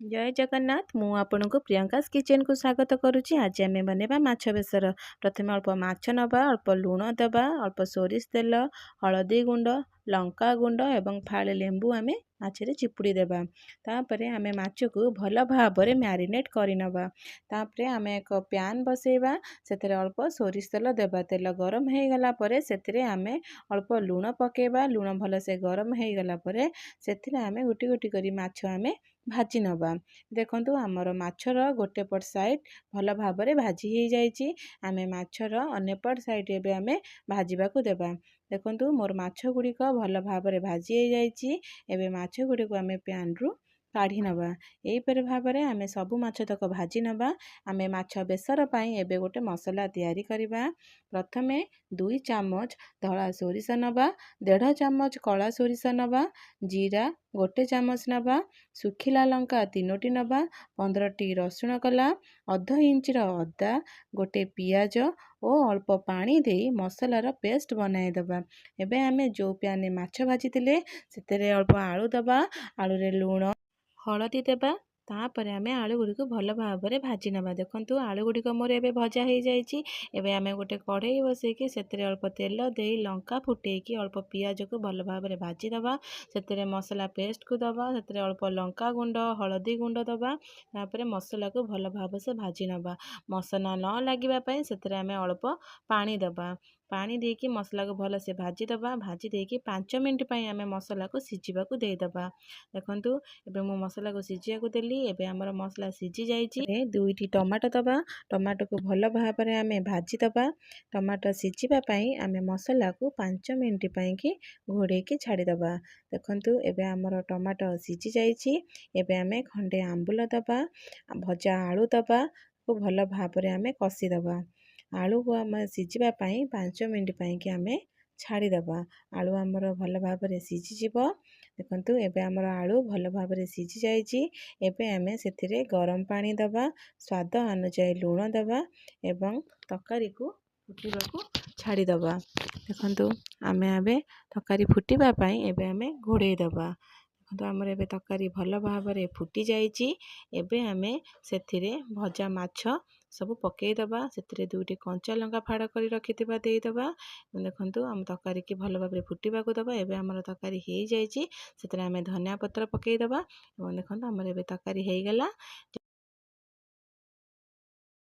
जय जगन्नाथ मु आपन को प्रियंकास किचन को स्वागत करुच्ची। आज आम बनवा माछ बेसर। प्रथम अल्प माछ नवा, अल्प लुण देवा, अल्प सोरिष तेल, हलदी गुंड, लंका गुंड एवं फाळे लेंबू आम माछरे चिपुड़ी देवा। तापरे आम माछ को भल भाव मैरिनेट करनवा। तापरे आम एक प्यान बसैबा, से अल्प सोरिष तेल देवा। तेल गरम हो गला परे सेतिरे आम अल्प लुण पकेबा। लुण भल से गरम हो गला परे सेतिरे आम गोटी गोटी करी माछ आम भाजी नवा। देखंतु आमर माछर गोटे पट साइड भल भाव भाजी हो जाइए। आम माछर अन्य पट साइड एबे आम भाजवाक देवा। देखंतु मोर माछ गुड़िक भल भाव भाजी हो जाइए। एबे माछ गुड़िक आम प्यान रु काढ़ी नवा। एहीपर भाव में आम सबू माछ तक भाजी नवा। आम माछ बेसर पाई एबे गोटे मसला तैयारी करिबा। प्रथमे 2 चामच धला सोरिष नवा, 1.5 चामच कला सोरिष नवा, जीरा 1 चामच नवा, सुखिला लंका 3टी नवा, 15टी रसुण कला, अध इंचर अदा, गोटे पियाज और अल्प पानी दे मसलार पेस्ट बनाई दबा। एबे आमे जो प्यान माछ भाजी तिले सेतेरे अल्प आलू दबा। आलू रे लूण हलदी देबा। तापर आम आलू गुड़ी को भल भाव में भाजी नवा। देखंतु आलू गुड़ी मोर एबे भजा हो जाइए। एबे आम गोटे कढ़ई बसैकी सेतिरे अल्प तेल दे लंका फुटेकी अल्प पियाज को भल भाव में भाजी दबा। सेतिरे मसला पेस्ट को दबा। सेतिरे अल्प लंका गुंड हलदी गुंड दबा। तापर मसला को भल भाव से भाजी नवा। मसला न लगे सेतिरे आम अल्प पानी दबा। पानी देकी मसला को भल से भाजी दबा। भाजी देकी 5 मिनट पई आम मसला को सिझिबा को दे दबा। देखंतु एबे मो मसला को सिझिया को देली। एबे हमर मसला सिझी जाइए। 2टी टमाटो दबा। टमाटो को भल भाव में आम भाजी दबा। टमाटो सिझिबा पई आम मसला को 5 मिनट पई कि घोड़े की छाड़ी दबा। देखंतु एबे हमर टमाटो सिझी जाइए। एबे आम खंडे आंबुल दबा। भजा आलू दबा को भल भाव में आम कषी दबा। आलू को आम सिझिबा पई 5 मिनट पई कि आम छाड़ी दबा। आलू हमर भल भाव में सिझी जिवो। देखंतु एबे हमर आलू भल भाव में सिझी जाइए। एबे आम सेथिरे गरम पानी दबा, स्वाद अनुसार लूण दबा एवं तकारी को फुटिबा को छाड़ी दबा। देखंतु आम एबे तकारी फुटिबा पई एबे आम घोड़े दबा। देखंतु हमर एबे तकारी भल भाव में फुटी जाइए। एबे आम सेथिरे भजा माछ सब पकई दबा। सेतिरे 2टी कंचा लंका फाड़ कर रखिथिबा देई दबा। देखंतु हम तकारी की भल भाव में फुटिबा को दबा। एबे हमर तकारी हो जाइए। सेतिरे आम धनिया पत्र पकई दबा। देखंतु हमर एबे तकारी हो गला।